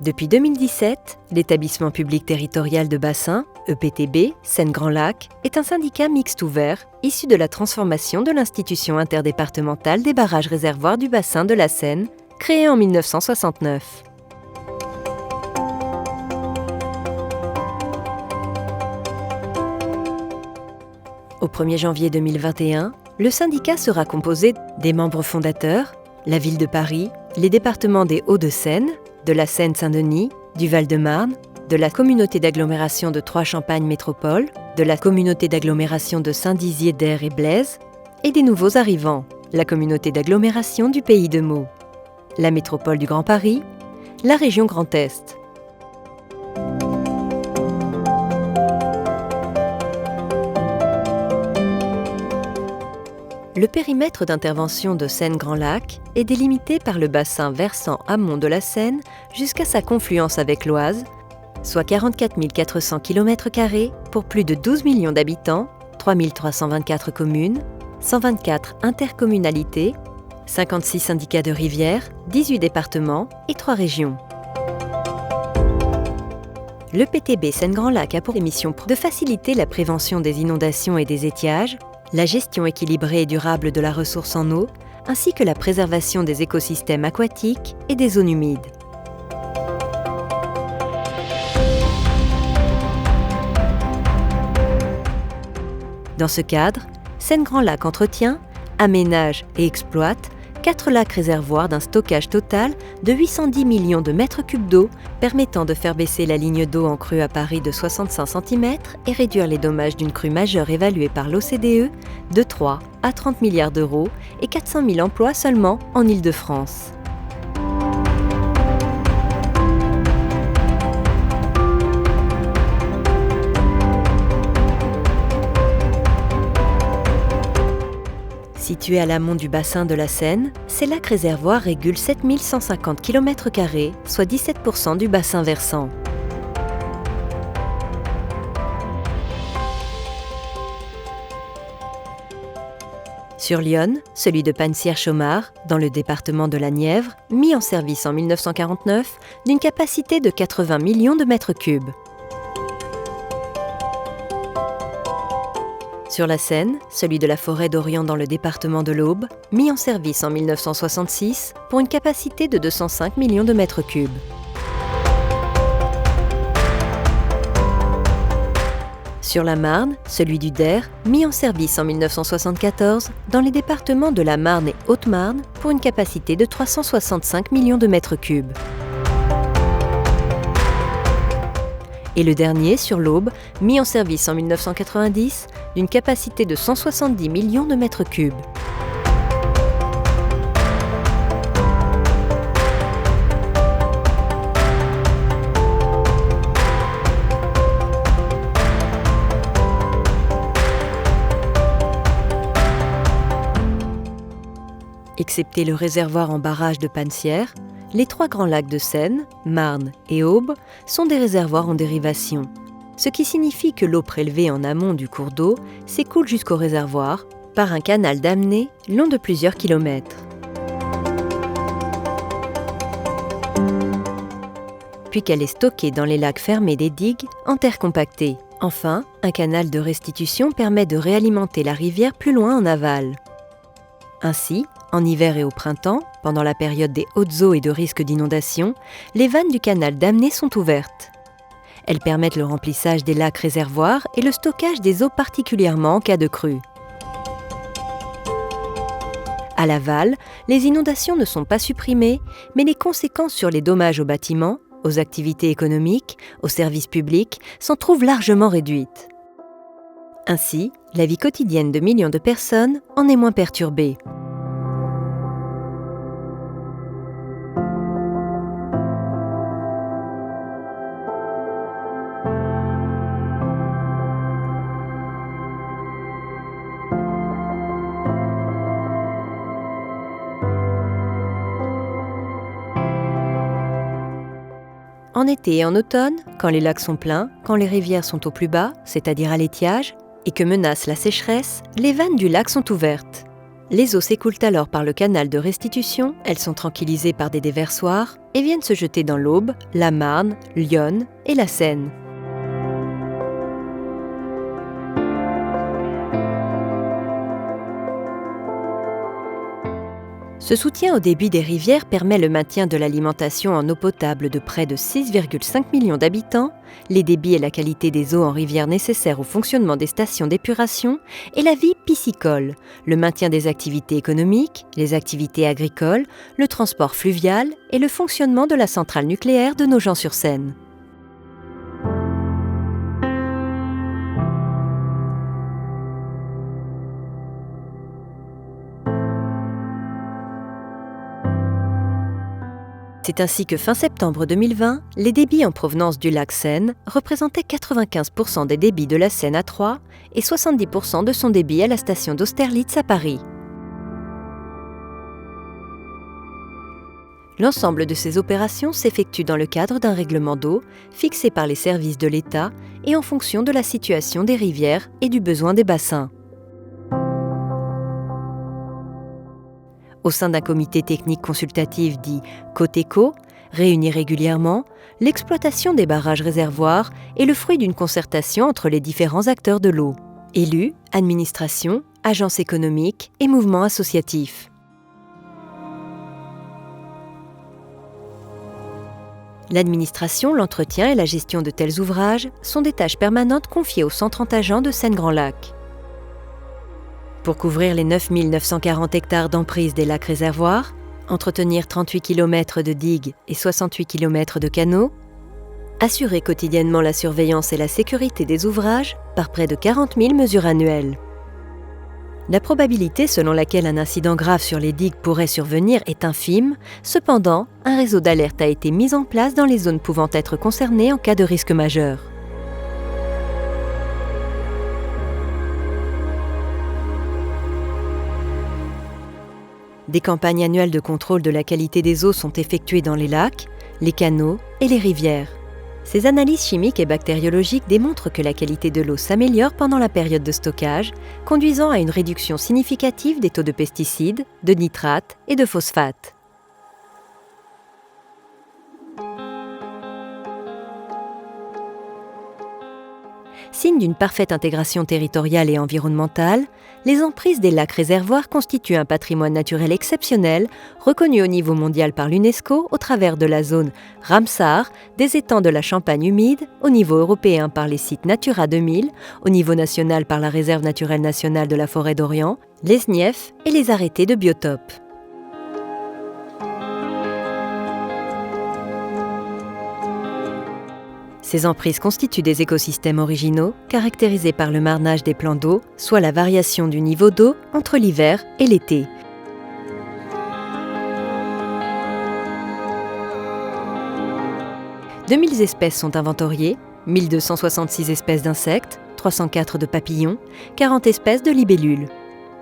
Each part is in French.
Depuis 2017, l'établissement public territorial de bassin, EPTB, Seine-Grand Lac, est un syndicat mixte ouvert, issu de la transformation de l'institution interdépartementale des barrages réservoirs du bassin de la Seine, créée en 1969. Au 1er janvier 2021, le syndicat sera composé des membres fondateurs, la ville de Paris, les départements des Hauts-de-Seine, de la Seine-Saint-Denis, du Val-de-Marne, de la communauté d'agglomération de Troyes-Champagne Métropole, de la communauté d'agglomération de Saint-Dizier d'Aire et Blaise, et des nouveaux arrivants, la communauté d'agglomération du Pays de Meaux, la métropole du Grand Paris, la région Grand Est. Le périmètre d'intervention de Seine-Grand Lac est délimité par le bassin versant amont de la Seine jusqu'à sa confluence avec l'Oise, soit 44 400 km² pour plus de 12 millions d'habitants, 3 324 communes, 124 intercommunalités, 56 syndicats de rivières, 18 départements et 3 régions. Le PTB Seine-Grand Lac a pour mission de faciliter la prévention des inondations et des étiages, la gestion équilibrée et durable de la ressource en eau, ainsi que la préservation des écosystèmes aquatiques et des zones humides. Dans ce cadre, Seine-Grand Lac entretient, aménage et exploite 4 lacs réservoirs d'un stockage total de 810 millions de mètres cubes d'eau, permettant de faire baisser la ligne d'eau en crue à Paris de 65 cm et réduire les dommages d'une crue majeure évaluée par l'OCDE de 3 à 30 milliards d'euros et 400 000 emplois seulement en Île-de-France. Situé à l'amont du bassin de la Seine, ces lacs réservoirs régulent 7 150 km², soit 17% du bassin versant. Sur l'Yonne, celui de Panessières-Chaumard, dans le département de la Nièvre, mis en service en 1949, d'une capacité de 80 millions de mètres cubes. Sur la Seine, celui de la Forêt d'Orient dans le département de l'Aube, mis en service en 1966 pour une capacité de 205 millions de mètres cubes. Sur la Marne, celui du Der, mis en service en 1974 dans les départements de la Marne et Haute-Marne pour une capacité de 365 millions de mètres cubes. Et le dernier, sur l'Aube, mis en service en 1990, d'une capacité de 170 millions de mètres cubes. Excepté le réservoir en barrage de Panessières, les 3 grands lacs de Seine, Marne et Aube sont des réservoirs en dérivation, ce qui signifie que l'eau prélevée en amont du cours d'eau s'écoule jusqu'au réservoir par un canal d'amenée long de plusieurs kilomètres. Puis qu'elle est stockée dans les lacs fermés des digues en terre compactée. Enfin, un canal de restitution permet de réalimenter la rivière plus loin en aval. Ainsi, en hiver et au printemps, pendant la période des hautes eaux et de risque d'inondation, les vannes du canal d'amenée sont ouvertes. Elles permettent le remplissage des lacs réservoirs et le stockage des eaux particulièrement en cas de crue. À l'aval, les inondations ne sont pas supprimées, mais les conséquences sur les dommages aux bâtiments, aux activités économiques, aux services publics s'en trouvent largement réduites. Ainsi, la vie quotidienne de millions de personnes en est moins perturbée. En été et en automne, quand les lacs sont pleins, quand les rivières sont au plus bas, c'est-à-dire à l'étiage, et que menace la sécheresse, les vannes du lac sont ouvertes. Les eaux s'écoulent alors par le canal de restitution, elles sont tranquillisées par des déversoirs et viennent se jeter dans l'Aube, la Marne, l'Yonne et la Seine. Ce soutien au débit des rivières permet le maintien de l'alimentation en eau potable de près de 6,5 millions d'habitants, les débits et la qualité des eaux en rivière nécessaires au fonctionnement des stations d'épuration et la vie piscicole, le maintien des activités économiques, les activités agricoles, le transport fluvial et le fonctionnement de la centrale nucléaire de Nogent-sur-Seine. C'est ainsi que fin septembre 2020, les débits en provenance du lac Seine représentaient 95% des débits de la Seine à Troyes et 70% de son débit à la station d'Austerlitz à Paris. L'ensemble de ces opérations s'effectue dans le cadre d'un règlement d'eau fixé par les services de l'État et en fonction de la situation des rivières et du besoin des bassins. Au sein d'un comité technique consultatif dit COTECO, réuni régulièrement, l'exploitation des barrages réservoirs est le fruit d'une concertation entre les différents acteurs de l'eau, élus, administration, agences économiques et mouvements associatifs. L'administration, l'entretien et la gestion de tels ouvrages sont des tâches permanentes confiées aux 130 agents de Seine-Grand Lac. Pour couvrir les 9 940 hectares d'emprise des lacs réservoirs, entretenir 38 km de digues et 68 km de canaux, assurer quotidiennement la surveillance et la sécurité des ouvrages par près de 40 000 mesures annuelles. La probabilité selon laquelle un incident grave sur les digues pourrait survenir est infime, cependant, un réseau d'alerte a été mis en place dans les zones pouvant être concernées en cas de risque majeur. Des campagnes annuelles de contrôle de la qualité des eaux sont effectuées dans les lacs, les canaux et les rivières. Ces analyses chimiques et bactériologiques démontrent que la qualité de l'eau s'améliore pendant la période de stockage, conduisant à une réduction significative des taux de pesticides, de nitrates et de phosphates. Signe d'une parfaite intégration territoriale et environnementale, les emprises des lacs réservoirs constituent un patrimoine naturel exceptionnel, reconnu au niveau mondial par l'UNESCO au travers de la zone Ramsar, des étangs de la Champagne humide, au niveau européen par les sites Natura 2000, au niveau national par la Réserve naturelle nationale de la forêt d'Orient, les SNIEF et les arrêtés de biotope. Ces emprises constituent des écosystèmes originaux, caractérisés par le marnage des plans d'eau, soit la variation du niveau d'eau entre l'hiver et l'été. « 2000 espèces sont inventoriées, 1266 espèces d'insectes, 304 de papillons, 40 espèces de libellules.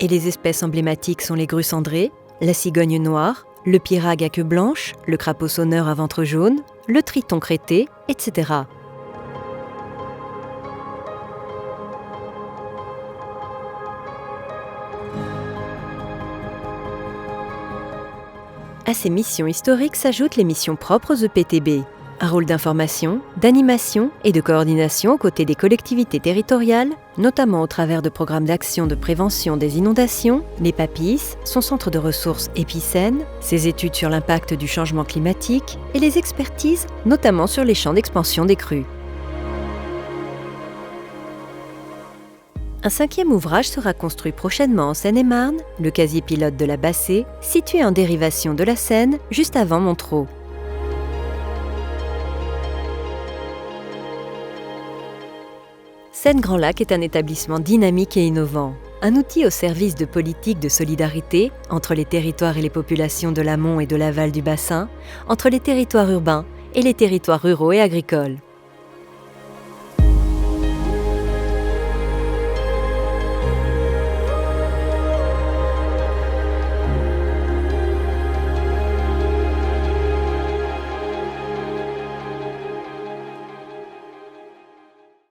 Et les espèces emblématiques sont les grues cendrées, la cigogne noire, le pygargue à queue blanche, le crapaud sonneur à ventre jaune, le triton crêté, etc. À ces missions historiques s'ajoutent les missions propres aux EPTB, un rôle d'information, d'animation et de coordination aux côtés des collectivités territoriales, notamment au travers de programmes d'action de prévention des inondations, les PAPIS, son centre de ressources Épicène, ses études sur l'impact du changement climatique et les expertises, notamment sur les champs d'expansion des crues. Un 5e ouvrage sera construit prochainement en Seine-et-Marne, le casier pilote de la Bassée, situé en dérivation de la Seine, juste avant Montereau. Seine-Grand Lac est un établissement dynamique et innovant, un outil au service de politiques de solidarité entre les territoires et les populations de l'amont et de l'aval du bassin, entre les territoires urbains et les territoires ruraux et agricoles.